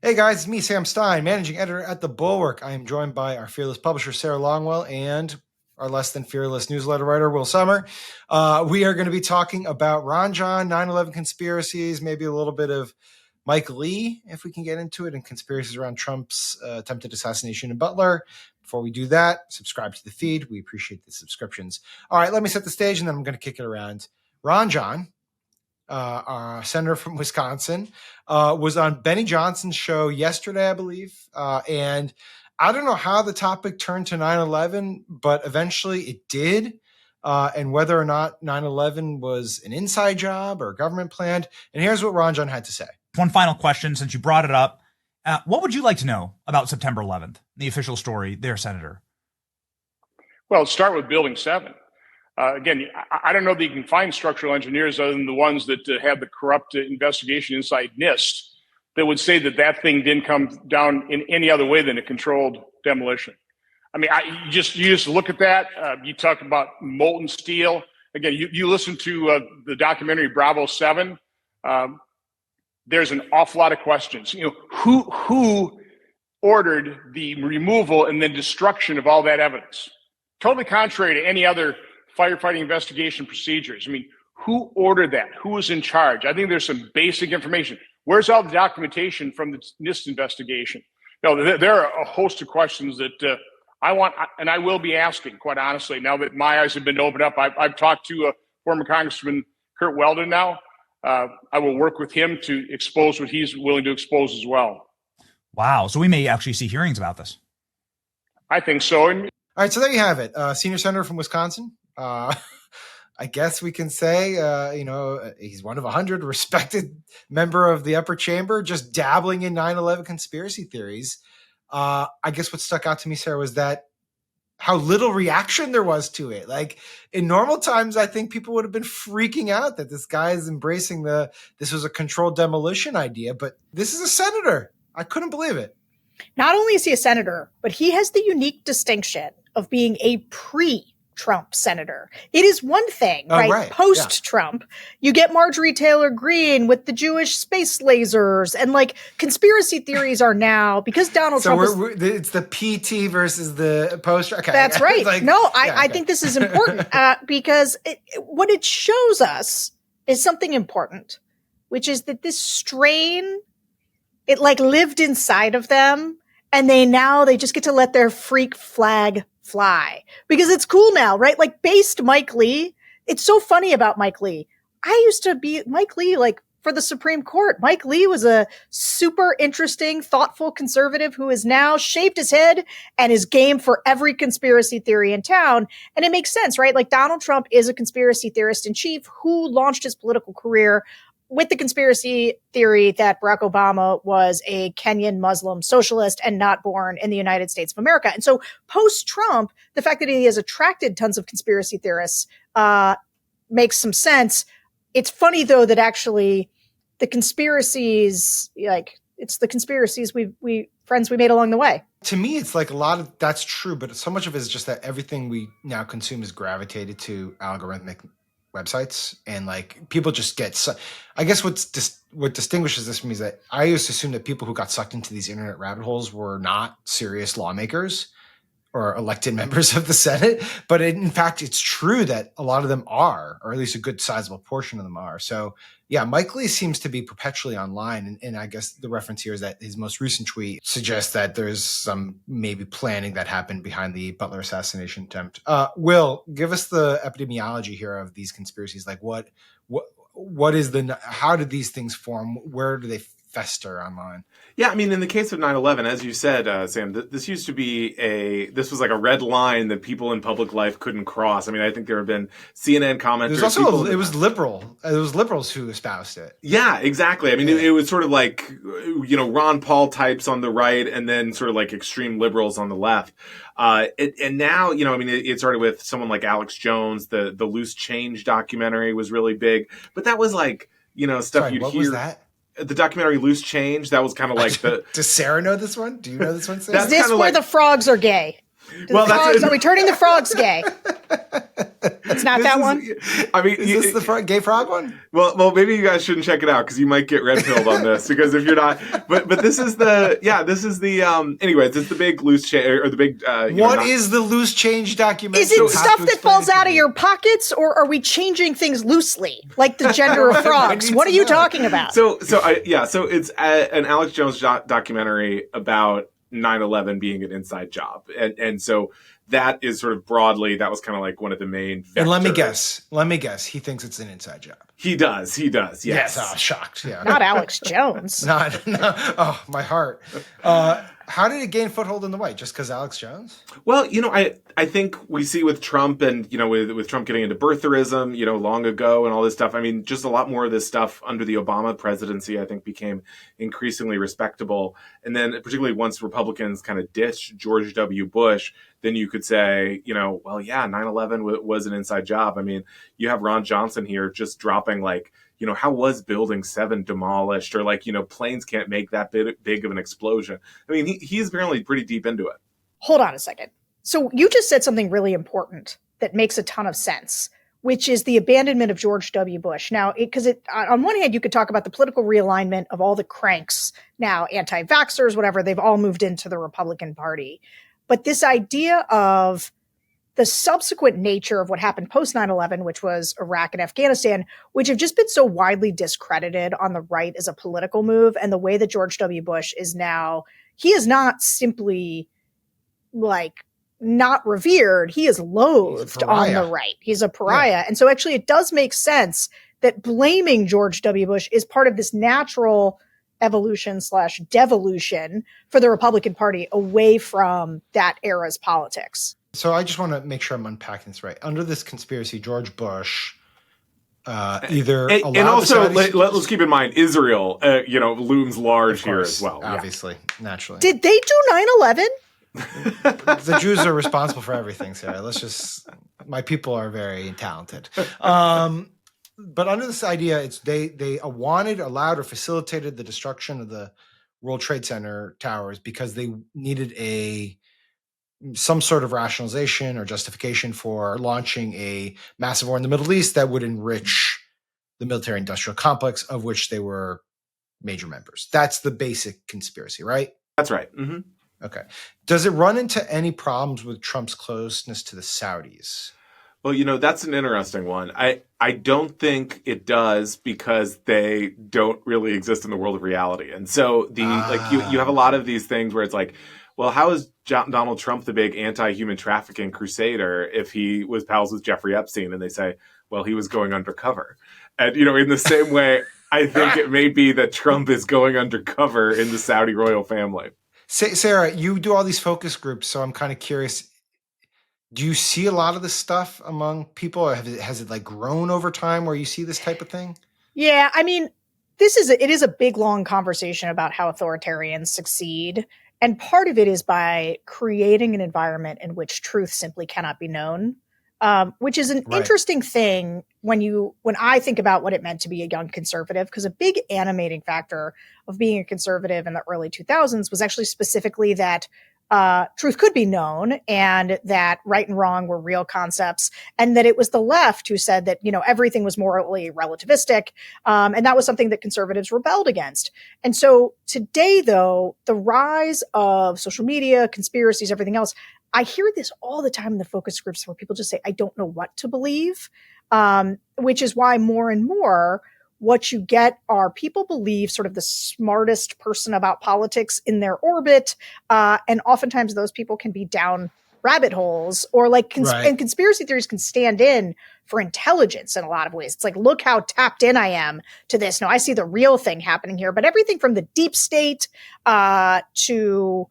Hey guys, it's me, Sam Stein, managing editor at the Bulwark. I am joined by our fearless publisher, Sarah Longwell, and our less than fearless newsletter writer, Will Sommer. We are going to be talking about Ron John, 9/11 conspiracies, maybe a little bit of Mike Lee, if we can get into it, and conspiracies around Trump's attempted assassination in Butler. Before we do that, subscribe to the feed. We appreciate the subscriptions. All right, let me set the stage, and then I'm going to kick it around. Ron John, our senator from Wisconsin, was on Benny Johnson's show yesterday, I believe. And I don't know how the topic turned to 9/11, but eventually it did. And whether or not 9/11 was an inside job or government planned. And here's what Ron John had to say. One final question, since you brought it up. What would you like to know about September 11th, the official story there, Senator? Well, start with Building 7. Again, I don't know that you can find structural engineers other than the oones that have the corrupt investigation inside NIST that would say that that thing didn't come down in any other way than a controlled demolition. I mean, you just look at that. You talk about molten steel. Again, you listen to the documentary Bravo 7. There's an awful lot of questions. You know, who ordered the removal and then destruction of all that evidence? Totally contrary to any other firefighting investigation procedures. I mean, who ordered that? Who was in charge? I think there's some basic information. Where's all the documentation from the NIST investigation? No, there are a host of questions that I want, and I will be asking, quite honestly, now that my eyes have been opened up. I've talked to former Congressman Kurt Weldon now. I will work with him to expose what he's willing to expose as well. Wow. So we may actually see hearings about this. I think so. All right, so there you have it. Senior senator from Wisconsin. I guess we can say, he's one of 100 respected member of the upper chamber, just dabbling in 9/11 conspiracy theories. I guess what stuck out to me, Sarah, was that how little reaction there was to it. Like in normal times, I think people would have been freaking out that this guy is embracing this was a controlled demolition idea, but this is a senator. I couldn't believe it. Not only is he a senator, but he has the unique distinction of being a pre-Trump senator. It is one thing, right? Post-Trump, you get Marjorie Taylor Greene with the Jewish space lasers, and like conspiracy theories are now because Donald Trump. It's the PT versus the post. Okay, that's right. I think this is important because what it shows us is something important, which is that this strain, it like lived inside of them, and they just get to let their freak flag fly because it's cool now, right? Like based Mike Lee. It's so funny about Mike Lee. I used to be Mike Lee, like for the Supreme Court. Mike Lee was a super interesting, thoughtful conservative who has now shaved his head and is game for every conspiracy theory in town. And it makes sense, right? Like Donald Trump is a conspiracy theorist in chief who launched his political career with the conspiracy theory that Barack Obama was a Kenyan Muslim socialist and not born in the United States of America. And so post-Trump, the fact that he has attracted tons of conspiracy theorists makes some sense. It's funny, though, that actually the conspiracies, like it's the conspiracies we made along the way. To me, it's like a lot of that's true, but so much of it is just that everything we now consume is gravitated to algorithmic websites, and like people just get I guess what distinguishes this from me is that I used to assume that people who got sucked into these internet rabbit holes were not serious lawmakers or elected members of the Senate, but in fact it's true that a lot of them are, or at least a good sizable portion of them are. So yeah, Mike Lee seems to be perpetually online, and I guess the reference here is that his most recent tweet suggests that there's some maybe planning that happened behind the Butler assassination attempt. Will, give us the epidemiology here of these conspiracies. Like what is how did these things form? Where do they fester online? Yeah, I mean, in the case of 9/11, as you said, Sam, this used to be this was like a red line that people in public life couldn't cross. I mean, I think there have been CNN commenters. There's also it was liberals who espoused it. Yeah, exactly. I mean, it was sort of like, Ron Paul types on the right and then sort of like extreme liberals on the left. And now, it started with someone like Alex Jones. The Loose Change documentary was really big, but that was like, stuff you'd hear. What was that? The documentary Loose Change, that was kind of like the... Does Sarah know this one? Do you know this one, Sarah? Is this where the frogs are gay? Are we turning the frogs gay? It's not that one? I mean, is this the gay frog one? Well, maybe you guys shouldn't check it out because you might get red pilled on this. Because if you're not, but this is the anyways, it's the big loose change or the big. What is the loose change documentary? Is it stuff that falls out of your pockets, or are we changing things loosely, like the gender of frogs? What are you talking about? So it's an Alex Jones documentary about 9/11 being an inside job, and so that is sort of broadly, that was kind of like one of the main vectors. And let me guess, he thinks it's an inside job. He does, yes. Oh, shocked. Yeah. Not Alex Jones. No. Oh, my heart. How did it gain foothold in the White? Just because Alex Jones? Well, I think we see with Trump and, with Trump getting into birtherism, long ago and all this stuff. I mean, just a lot more of this stuff under the Obama presidency, I think, became increasingly respectable. And then particularly once Republicans kind of ditched George W. Bush, then you could say, 9/11 was an inside job. I mean, you have Ron Johnson here just dropping how was Building 7 demolished? Or planes can't make that big of an explosion. I mean, he's apparently pretty deep into it. Hold on a second. So you just said something really important that makes a ton of sense, which is the abandonment of George W. Bush. Now, because on one hand, you could talk about the political realignment of all the cranks, now anti-vaxxers, whatever, they've all moved into the Republican Party. But this idea of the subsequent nature of what happened post 9/11, which was Iraq and Afghanistan, which have just been so widely discredited on the right as a political move, and the way that George W. Bush is now, he is not simply not revered, he is loathed on the right. He's a pariah. Yeah. And so actually it does make sense that blaming George W. Bush is part of this natural evolution/devolution for the Republican Party away from that era's politics. So I just want to make sure I'm unpacking this right. Under this conspiracy, George Bush either and also let's keep in mind Israel, looms large here as well. Obviously, naturally. Did they do 9/11? The Jews are responsible for everything, Sarah. My people are very talented. But under this idea, it's they wanted, allowed, or facilitated the destruction of the World Trade Center towers because they needed some sort of rationalization or justification for launching a massive war in the Middle East that would enrich the military-industrial complex, of which they were major members. That's the basic conspiracy, right? That's right. Mm-hmm. Okay. Does it run into any problems with Trump's closeness to the Saudis? Well, that's an interesting one. I don't think it does because they don't really exist in the world of reality. And so you have a lot of these things where it's like, well, how is Donald Trump the big anti-human trafficking crusader if he was pals with Jeffrey Epstein? And they say, well, he was going undercover. And, in the same way, I think it may be that Trump is going undercover in the Saudi royal family. Sarah, you do all these focus groups, so I'm kind of curious. Do you see a lot of this stuff among people? Or has it grown over time where you see this type of thing? Yeah, I mean, it is a big, long conversation about how authoritarians succeed. And part of it is by creating an environment in which truth simply cannot be known, which is an interesting thing when I think about what it meant to be a young conservative, because a big animating factor of being a conservative in the early 2000s was actually specifically that truth could be known and that right and wrong were real concepts, and that it was the left who said that, everything was morally relativistic. And that was something that conservatives rebelled against. And so today, though, the rise of social media, conspiracies, everything else, I hear this all the time in the focus groups where people just say, I don't know what to believe, which is why more and more what you get are people believe sort of the smartest person about politics in their orbit. And oftentimes those people can be down rabbit holes or and conspiracy theories can stand in for intelligence in a lot of ways. It's like, look how tapped in I am to this. No, I see the real thing happening here, but everything from the deep state to,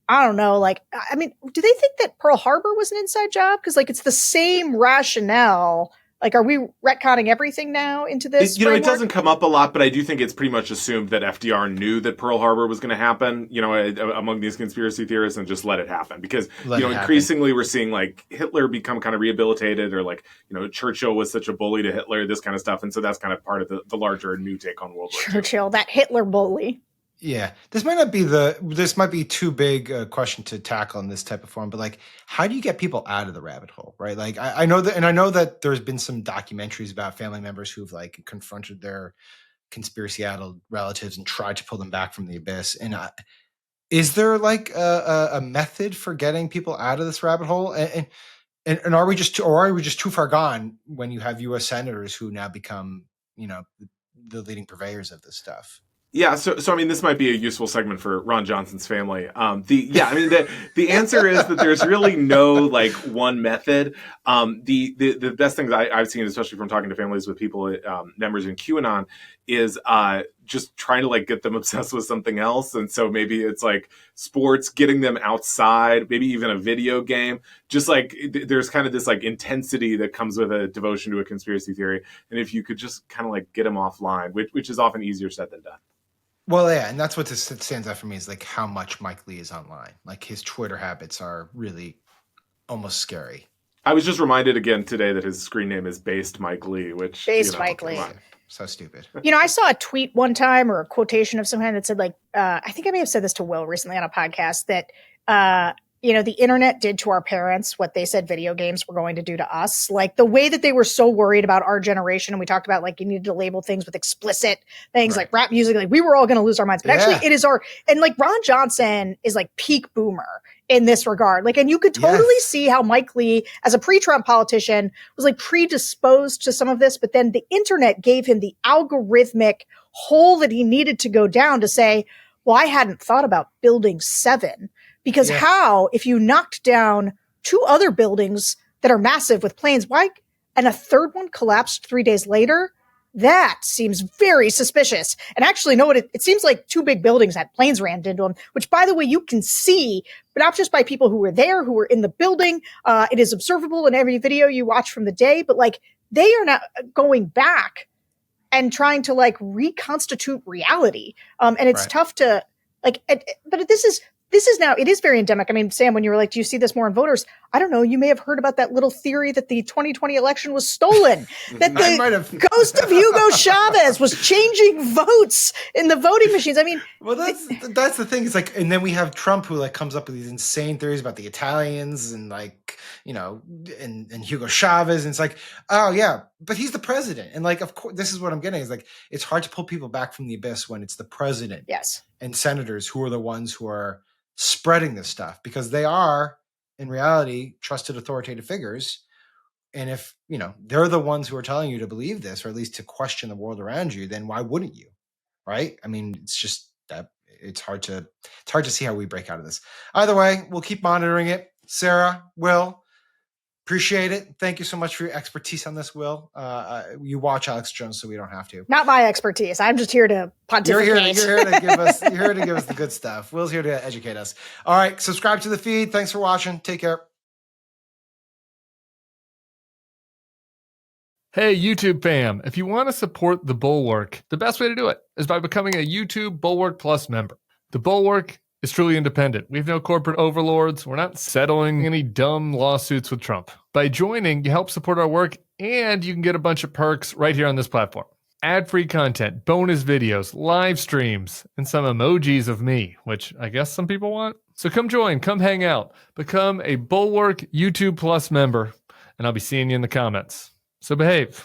I don't know, do they think that Pearl Harbor was an inside job? Because it's the same rationale. Are we retconning everything now into this? It doesn't come up a lot, but I do think it's pretty much assumed that FDR knew that Pearl Harbor was going to happen, among these conspiracy theorists, and just let it happen. Because, increasingly we're seeing Hitler become kind of rehabilitated, or Churchill was such a bully to Hitler, this kind of stuff. And so that's kind of part of the larger new take on World War II. Churchill, that Hitler bully. Yeah, this might be too big a question to tackle in this type of form, but like, how do you get people out of the rabbit hole, right? Like, I know that there's been some documentaries about family members who've like confronted their conspiracy-addled relatives and tried to pull them back from the abyss. And is there like a method for getting people out of this rabbit hole? And are we just too far gone when you have U.S. senators who now become, the leading purveyors of this stuff? Yeah, so I mean, this might be a useful segment for Ron Johnson's family. The answer is that there's really no like one method. The best things I've seen, especially from talking to families with people, members in QAnon, is just trying to like get them obsessed with something else. And so maybe it's like sports, getting them outside, maybe even a video game. Just like there's kind of this like intensity that comes with a devotion to a conspiracy theory. And if you could just kind of like get them offline, which is often easier said than done. Well, yeah, and that's what stands out for me is like how much Mike Lee is online. Like his Twitter habits are really almost scary. I was just reminded again today that his screen name is Based Mike Lee, which Mike Lee. So stupid. I saw a tweet one time or a quotation of some kind that said like, I think I may have said this to Will recently on a podcast that, the internet did to our parents what they said video games were going to do to us. Like the way that they were so worried about our generation. And we talked about like you needed to label things with explicit things like rap music. Like we were all going to lose our minds. But actually it is and like Ron Johnson is like peak boomer in this regard. Like, and you could totally see how Mike Lee, as a pre-Trump politician, was like predisposed to some of this. But then the internet gave him the algorithmic hole that he needed to go down to say, well, I hadn't thought about building 7. Because how, if you knocked down 2 other buildings that are massive with planes, why, and a third one collapsed 3 days later? That seems very suspicious. And actually, no, it seems like 2 big buildings had planes rammed into them, which, by the way, you can see, but not just by people who were there, who were in the building. It is observable in every video you watch from the day, but like they are not going back and trying to like reconstitute reality. And it's tough to like, but this is now, it is very endemic. I mean, Sam, when you were like, do you see this more in voters? I don't know. You may have heard about that little theory that the 2020 election was stolen, that the ghost of Hugo Chavez was changing votes in the voting machines. I mean, well, that's the thing. It's like, and then we have Trump who like comes up with these insane theories about the Italians and like, and Hugo Chavez. And it's like, oh yeah, but he's the president. And like, of course, this is what I'm getting is like, it's hard to pull people back from the abyss when it's the president and senators who are the ones who are spreading this stuff, because they are in reality trusted authoritative figures. And if they're the ones who are telling you to believe this, or at least to question the world around you, then why wouldn't you? Right? I mean, it's just that it's hard to see how we break out of this. Either way, we'll keep monitoring it. Sarah, Will, appreciate it. Thank you so much for your expertise on this, Will. You watch Alex Jones, so we don't have to. Not my expertise. I'm just here to pontificate. You're here to give us the good stuff. Will's here to educate us. All right, subscribe to the feed. Thanks for watching. Take care. Hey, YouTube fam, if you want to support the Bulwark, the best way to do it is by becoming a YouTube Bulwark Plus member. The Bulwark is truly independent. We have no corporate overlords. We're not settling any dumb lawsuits with Trump. By joining, you help support our work, and you can get a bunch of perks right here on this platform. Ad-free content, bonus videos, live streams, and some emojis of me, which I guess some people want. So come join, come hang out, become a Bulwark YouTube Plus member, and I'll be seeing you in the comments. So behave.